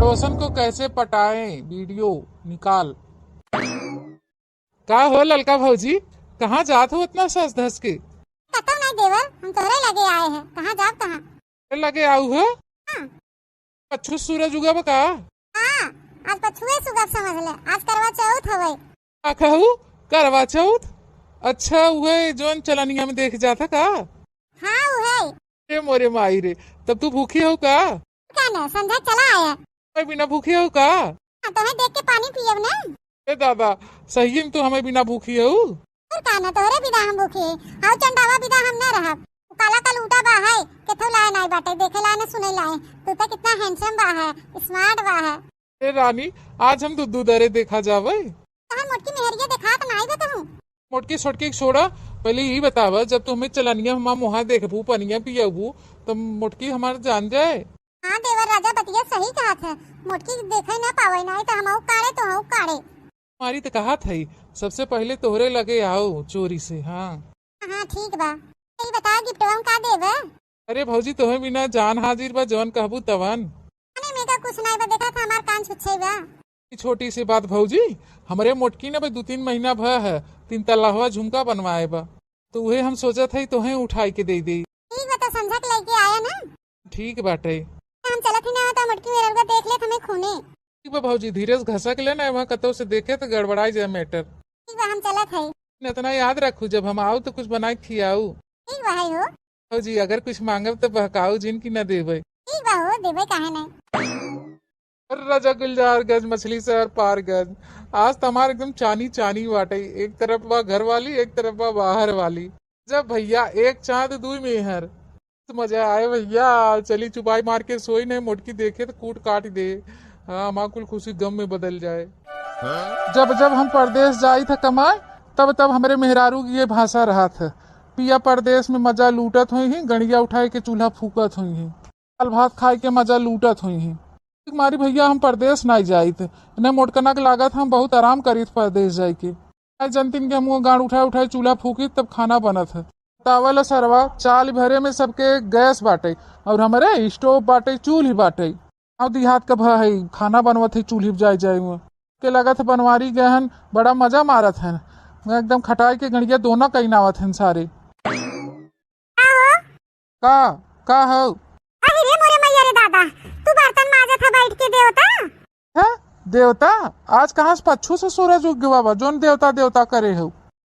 पड़ोसन को कैसे पटाएं वीडियो निकाल। का हो ललका भौजी, कहाँ जात हो इतना सज धस के? कतौ नहीं देवर, हम तोहरे लगे आए हैं। कहाँ जाब कहाँ? लगे आऊ हो? हाँ। अच्छू सूरज उगा का? हाँ, आज पछुए सुगब समझ ले। आज करवा चौथ हवे। का कहू करवा चौथ? अच्छा उहे जोन चलनिया में देख जाता का? हाँ उहे। ए मोरे माई रे, तब तू भूखी हो का? क्या न संध्या चला आया। मैं बिना भूखी हो का? तुम्हें देख के पानी पियब न। ए दादा, सही में तू हमें बिना भूखी हो? और का न तोहरे बिना हम भूखे। हाउ चंडावा बिना हम न रहब। काला कल उठा बा है, केथो लाए नहीं बाटे, देखे लाए न सुने लाए। तू तो कितना हैंडसम बा है, स्मार्ट बा है। ए रानी, आज हम दुद्धू दरे देखा जावे। तोहर मोटकी मेहरिया दिखात नहीं बताऊं। मोटकी छोटकी छोड़ा, पहले यही बतावा, जब तुम्हें चलनिया हम वहाँ देखबू पनिया पियबू तब मोटकी हमारे जान जाए। हाँ देवर राजा बतिया सही कहा था। मोटकी देखे न पावे नहीं तो हम काड़े तो हम काड़े। हमारी तो कहा था सबसे पहले तोहरे लगे आओ चोरी से। हाँ हाँ ठीक बा। यही बता गिफ्टवा का देवे? अरे भौजी तुम्हें बिना जान हाजिर बा, जवन कहबू तवन। अरे मैं का कुछ नहीं बा, देखा था हमार कान छुच्छे बा। छोटी सी बात भौजी, हमारे मोटकी ने 2-3 महीना भा है 3 तल्लावा झुमका बनवाए बा, तो वही हम सोचा था तुम्हें उठाई के दे दी। ठीक बा, तो समझा के लेके आया ना। ठीक बाटे। हम चलत ही ना तो मोटकी मेरे को देख ले तुम्हें खूने। ठीक बा भौजी, धीरे से घसक लेना, वहाँ कतो से देखे तो गड़बड़ाई जाए मैटर। ठीक बा, हम चलत है। इतना याद रखू, जब हम आओ तो कुछ बनाए खियाऊ। ठीक बा है हो। भौजी अगर कुछ मांगब तो बहकाऊ, जिनकी न देवे। ठीक बा हो, देवे काहे नहीं। राजा गुलजार गज मछली शहर पार गज। आज तमार एकदम चानी चानी बाटे, एक तरफ बा घर वाली, एक तरफ बा बाहर वाली। जब भैया एक चांद दुई मेहर, तो मजा आए भैया। चली चुपाई मार के सोई नहीं, मोटकी देखे तो कूट काट दे। हाँ, माकुल खुशी गम में बदल जाए। जब जब हम परदेश जाई था कमाए, तब तब हमारे मेहरारू की ये भाषा रहा था। पिया परदेश में मजा लूटत हुई ही, गणिया उठाए के चूल्हा फूकत हुई ही, दाल भात खाए के मजा लूटत हुई ही। मारी भैया हम परदेश नहीं जाई थे, इन्हें मोटकना के लागत हम बहुत आराम करी थे परदेश जाए के। जनतिन के हम गाड़ उठाए उठाए चूल्हा फूकी तब खाना बनत है। तावल सरवा चाल भरे में सबके गैस बाटे, और हमारे स्टोव बाटे, चूल्ही बाटे। और देहात का भा है खाना बनवत है चूल्ही जाए जाए में के लगत है बनवारी गहन बड़ा मजा मारत है। एकदम खटाई के गणिया दोनों कई नावत है सारे। का हो? अरे मोरे मैया रे दादा, तू बर्तन माजत है बैठ के देवता? है देवता? आज कहाँ से पच्छू से सूरज उग गया बा, जोन देवता देवता करे हो।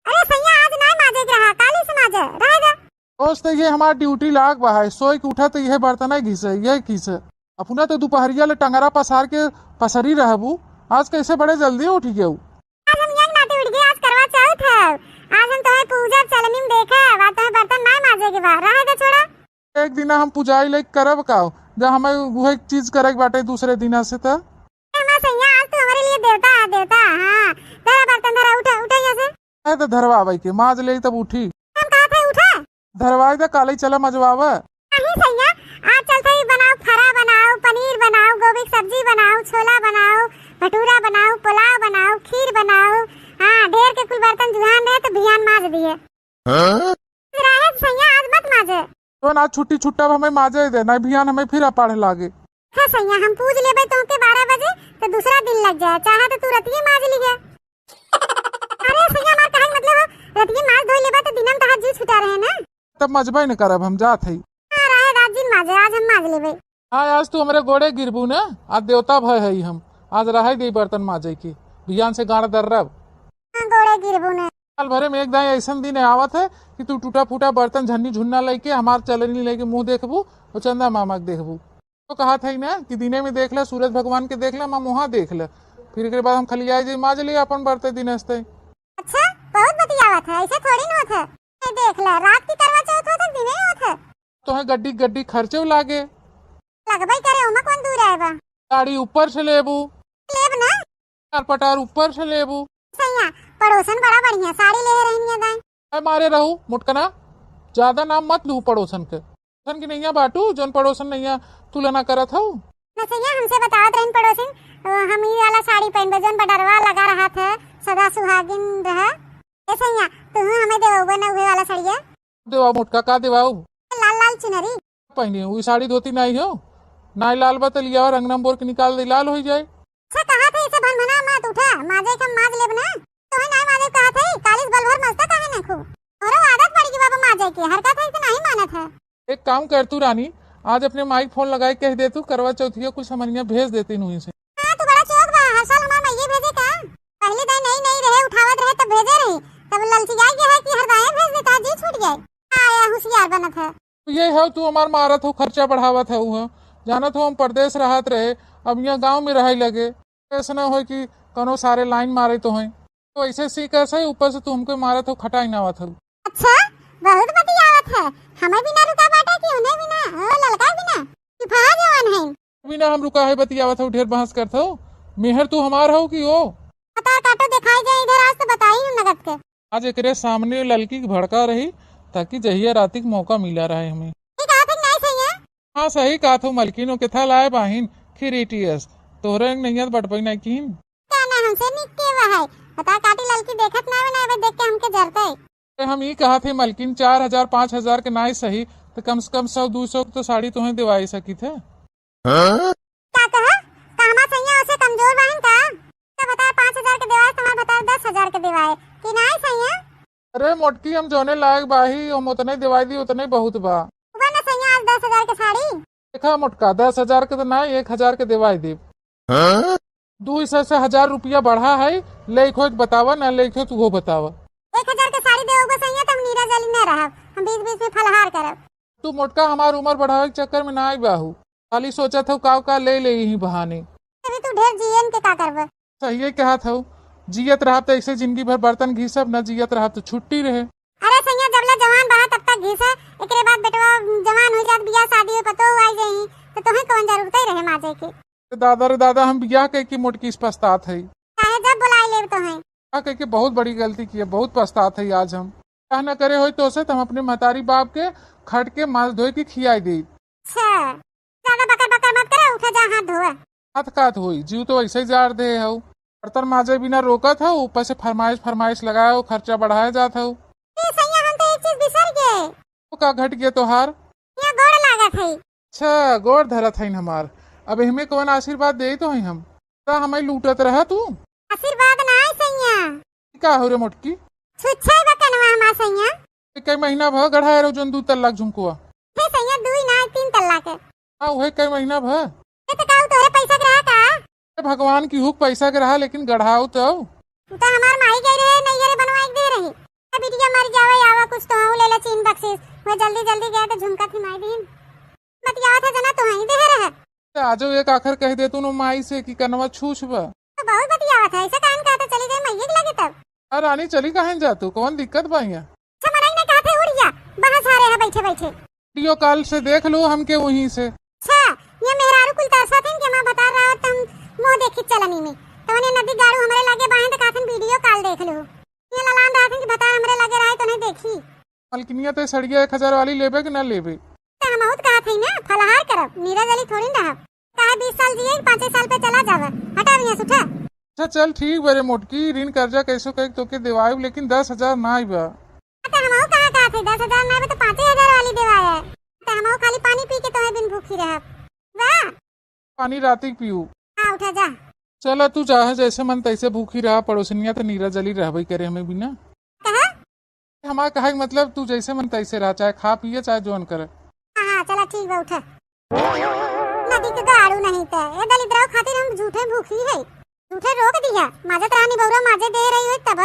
अरे सैया आज नहीं माजे के रहा, काली से माजे रहेगा। दोस्त ये हमारा ड्यूटी लाग बा है, सोई के उठा तो यह बर्तन घिसे यह घिसे। अपना तो दोपहरिया ले टंगरा पसार के पसरी रहबू, आज कैसे बड़े जल्दी उठ गए? आज हम यंग नाते उठ गए, आज करवा चौथ है। आज हम तुम्हें पूजा चलनी में देखा, बात तुम्हें बर्तन नहीं माजे के बा रहेगा छोड़ा। एक दिन हम पुजाई ले करब का, जब हमें वह चीज करे बाटे दूसरे दिन से। तो आज तो हमारे लिए देवता है, देवता। हाँ तेरा बर्तन धरा, उठा उठा यहाँ से। है तो धरवावे के माज ले तब उठी। हम कहा थे उठा धरवाई तो काले चला मजवावा। नहीं सैया, आज चलते ही बनाओ, फरा बनाओ, पनीर बनाओ, गोभी की सब्जी बनाओ, छोला बनाओ, भटूरा बनाओ, पुलाव बनाओ, खीर बनाओ। हाँ ढेर के कुल बर्तन जुहान रहे तो भियान माज दिए। सैया आज मत माजे तो ना छुट्टी छुट्टा हमें माजे दे, नहीं भियान हमें फिर पढ़े लागे। हाँ सैया, हम पूछ ले भाई तुमके 12 बजे तो दूसरा दिन लग जाए, चाहे तो तू रतिये माज लीजिए। अरे सैया मार कहे मतलब हो, रतिये माज धोई लेबा तो दिनम तहां जी छुटा रहे ना। तब मजबा न करब, हम जात है। हां रहे रात दिन माजे, आज हम माज लेबे। हाँ आज तू हमारे गोड़े गिरबू ना, आज देवता भय है हम। आज रहे दे बर्तन माजे के, भियान से गाड़ दर्रब। हां गोड़े गिरबू ने। साल भरे में एक दाई ऐसा दिन आवत है कि तू टूटा फूटा बर्तन झन्नी झुन्ना लेके हमार चलनी लेके मुंह देखबू और चंदा मामा के देखबू। तो कहा था ना कि दिने में देख ले, सूरज भगवान के देख ले, माँ मुहा देख ले, फिर के बाद हम खलियाई जी माज लिए अपन बर्ते दिन हस्ते। अच्छा बहुत बतियावत है, ऐसे थोड़ी न होत है। देख ले रात की करवा चौथ होत है, दिने होत है। तो है गड्डी गड्डी खर्चे लागे लगबई करे, ओमा कौन दूर आएबा। गाड़ी ऊपर से लेबू, लेब ना पटार ऊपर से लेबू। सैया पड़ोसन बड़ा बढ़िया साड़ी ले रही है। मैं मारे रहू मुटकना, ज्यादा नाम मत लू पड़ोसन के। पड़ोसन की नैया बाटू, जोन पड़ोसन नैया तुलना करत हूँ। सैया हमसे बतावत रही पड़ोसिन, हम ये वाला साड़ी पहनबे जोन बडरवा लगा रहा था, सदा सुहागिन रहा। ए सैया तू हमें देवबे ना उहे वाला साड़िया। देवा मुटका का देवाऊ? लाल लाल चुनरी पहनी हुई साड़ी धोती नहीं हो, नाई लाल बतलिया और रंगना बोर के निकाल दे लाल हो जाए। अच्छा कहा थे इसे भनभना मत उठा माजे के माज लेब ना तो है नाई माजे कहा थे कालिस बलभर मस्ता काहे ना खू और आदत पड़ी कि बाबा माजे की हरकत है कि नहीं मानत है। एक काम कर तू रानी, आज अपने माई फोन लगाए कह दे तू करवा चौथिया कुछ सामानिया भेज देती नुई से। हां तू बड़ा चौक बा हर साल हमार मैये भेजे का पहले दाई नहीं नहीं रहे उठावत रहे तब भेजे रही तब ललची जाए के है कि हर दाए भेज देता जी छूट जाए। आया होशियार बनत है। ये है तू हमार मारत हो खर्चा बढ़ावत है वह जानत हो हम परदेश रहत रहे अब यहाँ गांव में रहे लगे ऐसा न हो कि कनो सारे लाइन मारे तो हैं तो ऐसे सी कैसे ऊपर से तू हमको मारत हो खटाई ना आवत हो। अच्छा बहुत बतियावत है हमें बिना रुका बाटा कि उन्हें बिना ओ ललका बिना किफाया जवान है बिना हम रुका है बतियावत हो ढेर बहस करत हो मेहर तू हमार हो कि ओ पता काटो दिखाई जाए इधर आज तो बताई हूं नगद के। आज एकरे सामने ललकी भड़का रही ताकि जहिया राती के मौका मिला रहा है हमें। ये कहा थे नहीं सही है। हाँ सही कहा थो मलकिनो के था लाए बाहिन खीर एटीएस तोहरे नैयत बटपई ना कीन कहना हमसे निके है पता काटी ललकी देखत ना बे देख के हमके जरते। हम ये कहा थे मलकिन 4000 5000 के नाई सही तो कम से कम 100-200 तो साड़ी तुम्हें दिवाई सकी थे। क्या कहा कहमा सैया उसे कमजोर बहन का तो बता 5000 के दिवाए तुम्हारे बता 10000 के दिवाए कि नहीं सैया। अरे मोटकी हम जोने लायक बाही हम उतने दिवाई दी उतने बहुत बा ना सैया आज 10,000 के साड़ी देखा मोटका 10,000 के तो ना 1,000 के दिवाई दी 200 से 1,000 रुपया बढ़ा है लेखो बतावा ना लेखो तू वो बतावा 1,000 के साड़ी देओगे सैया तुम नीरा जली न रहा हम 20-20 में फलहार करब। तू मोटका हमार उम्र बढ़ावे के चक्कर में ना आई बाहू खाली सोचा था का ले ही बहाने अभी तू ढेर जीएन के का करब। सही कहा था जियत रहा तो ऐसे जिंदगी भर बर्तन घीसब न जियत रहा तो छुट्टी रहे। अरे सैया जबले जवान बहा तब तक घीस है एकरे बाद बेटवा जवान हो जात बियाह शादी में पतो आई जाई तो तुम्हें कौन जरूरत ही रहे माजे की। दादा रे दादा हम बियाह कह के मोटकी इस पछतात है चाहे जब बुलाई ले तो है कह के बहुत बड़ी गलती की है बहुत पछतात है आज हम क्या न करे हो तो से हम अपने महतारी बाप के खट के माल धोए की खियाई दी। अच्छा ज्यादा बकर बकर मत करे उठा जा हाथ धोए हाथ कात हुई जीव तो ऐसे ही जार दे हो बर्तन माजे बिना रोकत हो ऊपर से फरमाइश लगाए हो खर्चा बढ़ाया जात हो। सैया हम तो एक चीज बिसर गए तो का घट गया तोहार यहाँ गोड़ लागत है। अच्छा गोड़ धरत है हमार अब हमें कौन आशीर्वाद दे तो है हम हमें लूटत रहा तू आशीर्वाद ना है सैया का हो रे मोटकी छुच्छे बकनवा हमार सैया कई महीना भ गढ़ाए रो जन 2 तल्लाक झुमकुआ हे सैया 2 ना 3 तल्लाक है। हाँ वही कई महीना भ तो काऊ तोरे पैसा के रहा का भगवान की हुक पैसा के रहा लेकिन गढ़ाओ तो हमार माई गई रहे नहीं रे बनवाई दे रही अब बिटिया मर जावे आवा कुछ तो ले ले चीन बख्शीश वो जल्दी जल्दी गए तो झुमका थी माई दिन बतिया था जना तो ही दे रहा आजो एक आखिर कह दे तू माई से कि कनवा छूछ बा तो बहुत बतिया था ऐसा कान कहता चली गई मैये के लगे तब रानी चली कहाँ जा तू कौन दिक्कत बाइया अच्छा मराई ने कहा थे उड़ जा बहस आ रहे हैं बैठे बैठे वीडियो कॉल से देख लो हमके वहीं से। अच्छा ये मेहरारू कुल तरसा थे कि मैं बता रहा तुम मुंह देखी चलनी में तो ने नदी गाड़ू हमारे लगे बाहें तो काथन वीडियो कॉल देख लो ये ललान रहा कि बता हमरे लगे रहे तो नहीं देखी मलकिनिया ते सड़िया 1000 वाली लेबे कि ना लेबे तो हम बहुत कहा थे ना फलहार करब नीरा जली थोड़ी ना कहा 20 साल जिए 5 साल पे चला जावे हटा यहाँ से उठा। अच्छा चल ठीक बरे मोटकी ऋण कर्जा कैसो कह तो के दिवाई लेकिन 10,000 ना आई बा तो हम कहा थे 10,000 ना तो 5,000 वाली दिवाए तो हम खाली पानी पी के तो दिन भूखी रह वाह पानी राती पीऊ। हां उठा जा चला तू चाहे जैसे मन तैसे भूखी रहा पड़ोसनिया तो नीरा जली रहबई करे हमें बिना कहा हमारा कहा मतलब तू जैसे मन तैसे रहा चाहे खा पिए चाहे जोन करे। हां चला ठीक बा उठा नदी के गाड़ू नहीं थे ये दलिद्राव खातिर हम झूठे भूखी है झूठे रोक दिया माजत रानी बौरा माजे दे रही हो तब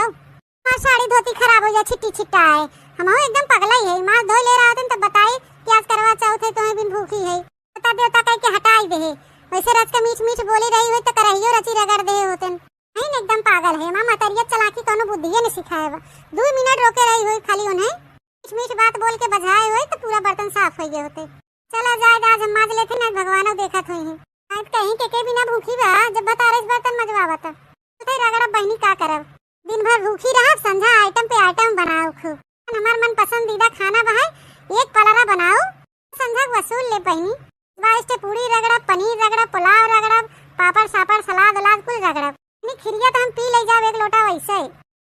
मार साड़ी धोती खराब हो जा छिट्टी छिट्टा है हम एकदम पगला ही है मार धो ले रहा तब बताई कि आज करवा चौथ है तो बिन भूखी है बता देवता कह के हटाई दे वैसे रात का मीठ मीठ बोली रही हो तो करहियो रची रगड़ दे होतन नहीं एकदम पागल है मां मतरियत चलाकी कोनो बुद्धिए ने सिखाए 2 मिनट रोके रही हो खाली उन्हें मीठ मीठ बात बोल के बजाए हो तो पूरा बर्तन साफ हो गए होते। चला जाए आज हम माज लेते ना भगवानो देखत होई है आज कहीं के बिना भूखी बा जब बता रहे बर्तन मजवावत तो रगड़ा बहनी का करब दिन भर भूखी रहा संझा आइटम पे आइटम बनाओ खूब हमार मन पसंदीदा खाना बहाय एक पलरा बनाओ संझा वसूल ले बहनी वाइस्टे पूरी रगड़ा पनीर रगड़ा पुलाव रगड़ा पापड़ सापड़ सलाद वलाद कुल रगड़ा नहीं खिरिया तो हम पी ले जाओ एक लोटा वैसे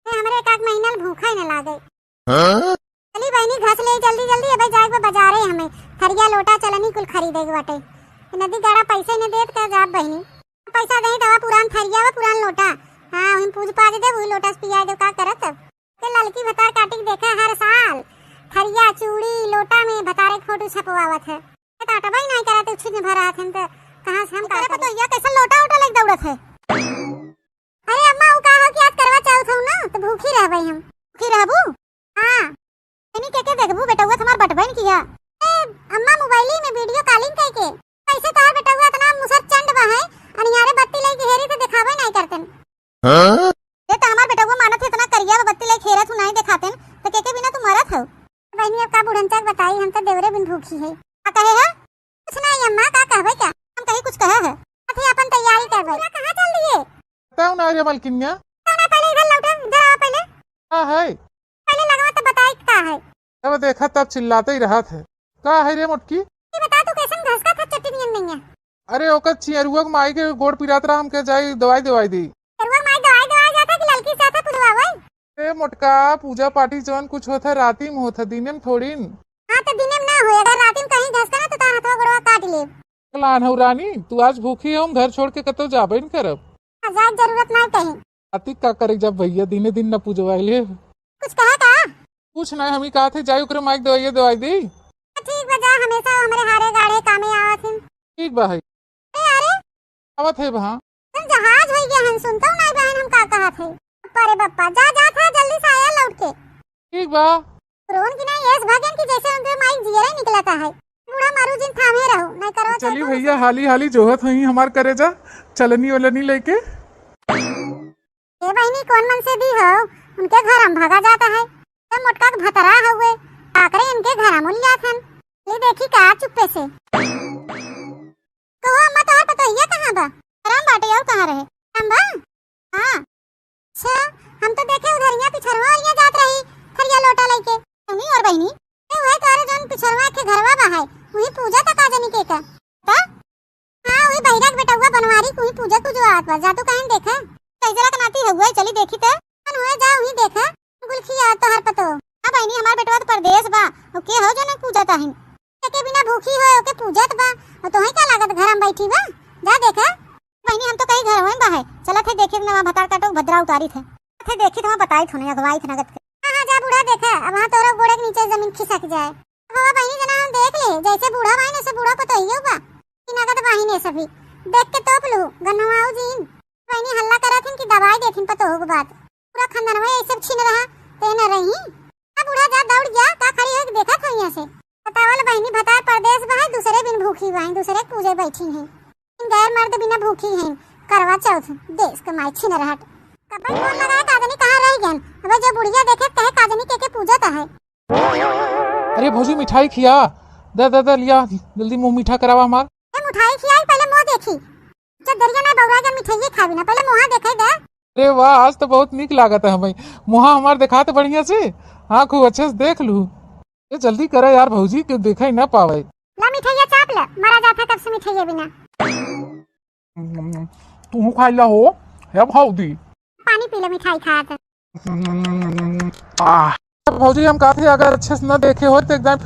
हमरे एक महीना भूखा ही न लागे। चली बहनी घस ले जल्दी जल्दी अब जाए बाजारे हमें थरिया लोटा चलनी कुल खरीदे बाटे नदी गाड़ा पैसे ने देत का जाब बहिनी पैसा दही तवा पुरान थरिया व पुरान लोटा हां हम पूज पाज दे वही लोटा पिया दे का करत के ललकी भतार काटी के देखा हर साल थरिया चूड़ी लोटा में भतारे फोटो छपवावत है काटा भाई नहीं करत उछ में भरा हथन त कहां से हम का पतो ये कैसा लोटा ओटा लग दौड़त है। अरे अम्मा उ कहा कि आज करवा चौथ हूं ना तो भूखी रहबै हम भूखी रहबू हां एनी के देखबू बेटवा हमार बटबन किया ए अम्मा मोबाइल में वीडियो कॉलिंग कई के कैसे तार बेटवा इतना मुसर चंड बा है अनियारे बत्ती ले के हेरी तो दिखावे नहीं करतन हां ये तो हमार बेटवा मानत है इतना करिया बत्ती ले खेरत हूं नहीं दिखातन तो के बिना तू मरत हो बहनी अब का बुढ़न तक बताई हम तो देवरे बिन भूखी है का कहे है कुछ नहीं अम्मा का कहबे क्या हम कहीं कुछ कहे है अथे अपन तैयारी करबे कहां चल दिए बताओ ना रे मलकिनिया ना पहले इधर लौटे इधर आओ पहले हां है पहले लगवा तो बताई का है तब देखा तब चिल्लाते ही रहा थे का है रे मोटकी ये बता तू कैसन घस का था चटनी नहीं है अरे ओकर चियरुआ के माई के गोड़ पिरात रहा हमके जाई दवाई दी चियरुआ माई दवाई जाता कि ललकी जाता पुदवावे ए मोटका पूजा पाठी जवन कुछ होता राती में होता दिने में थोड़ी हां तो दिने में ना होए अगर राती में कहीं घस ना तो तार हाथवा गोड़वा काट ले लान हो रानी तू आज भूखी हम घर छोड़ के कतो जाबे न करब आजाद जरूरत नहीं कहीं आती का करे जब भैया दिने दिन न पूजवा ले कुछ कहा का कुछ नहीं हम ही कहा थे जाई ओकरे माई दवाई दी ठीक बजा हमेशा हमरे हारे गाड़े कामे आवत हैं ठीक बा है ए अरे आवत है वहां तुम जहाज होई गया हम सुनता हूं नहीं बहन हम का कहा थे अरे बप्पा जा था जल्दी से आया लौट के ठीक बा रोन की नहीं यस भागन की जैसे उनके माइक जियरे निकलता है बूढ़ा मारू जिन थामे रहो नहीं करो चली भैया हाली हाली जोहत हुई हमार करे जा चलनी वलनी लेके ए बहनी कौन मन से दी हो उनके घर हम भागा जाता है तो मोटका के भतरा हुए आकरे इनके घर हम लिया थन ले देखी का चुप्पे से कहो अम्मा तोहर पता है कहां बा आराम बाटे और कहां रहे हम बा हां अच्छा हम तो देखे उधरिया पिछरवा और जात रही थरिया लोटा लेके नहीं और बहनी ए वही तारे जन पिछरवा के घरवा बा है वही पूजा तक आ जनी के का ता हां वही बैराग बेटवा बनवारी कोई पूजा को जो आत बा जा तो कहीं देखा कैजरा का नाती हुए चली देखी त कन हुए जा वही देखा गुलखिया तोहर पतो हां बहनी हमार बेटवा तो परदेश बा ओ के हो जो न पूजा ताहिन के बिना भूखी होए ओके पूजत बा तो ही का लागत घर में बैठी बा जा देखा बहनी हम तो कहीं घर होए बा है चला थे देखे ना भतार काटो भद्रा उतारी थे थे देखी तो बताई थोने अगवाई थे नगद हां जा बूढ़ा देखा अब वहां तोरा गोड़े के नीचे जमीन खिसक जाए बाबा बहनी जना हम देख ले जैसे बूढ़ा भाई ने से बूढ़ा पतो हियो बा कि नगद भाई ने सभी देख के तोप लू गन्नवाऊ जीन बहनी हल्ला करथिन कि दवाई देथिन पतो होग बात पूरा खानदान में ऐसे छीन रहा ते न रही अब बूढ़ा जा दौड़ गया का खड़ी है देखा था यहां से बतावल बहनी भतार परदेश बा है दूसरे बिन भूखी बा दूसरे पूजे बैठी है गैर मर्द बिना भूखी है करवा चौथ देश के माई छीन रहट कपन फोन लगाए काजनी कहां रह गन अब जो बुढ़िया देखे कहे काजनी के पूजत है अरे भौजी मिठाई खिया दे लिया जल्दी मुंह मीठा करावा हमार ए मिठाई खियाई पहले मुंह देखी जब दरिया में बौरा के मिठाई खावी ना पहले मुंह देखे दे अरे वाह आज तो बहुत निक लागत है हमें मुहा हमार दिखाते बढ़िया से हाँ खूब अच्छे से देख लू ये जल्दी करे यार भौजी क्यों देखा ही ना पावे ला मिठाइया चाप ले मरा जाता कब से मिठाइया बिना तू खाई ला हो है भौजी पानी पी ले मिठाई खा भौजी हम कहते अगर अच्छे से न देखे हो तो एकदम फिर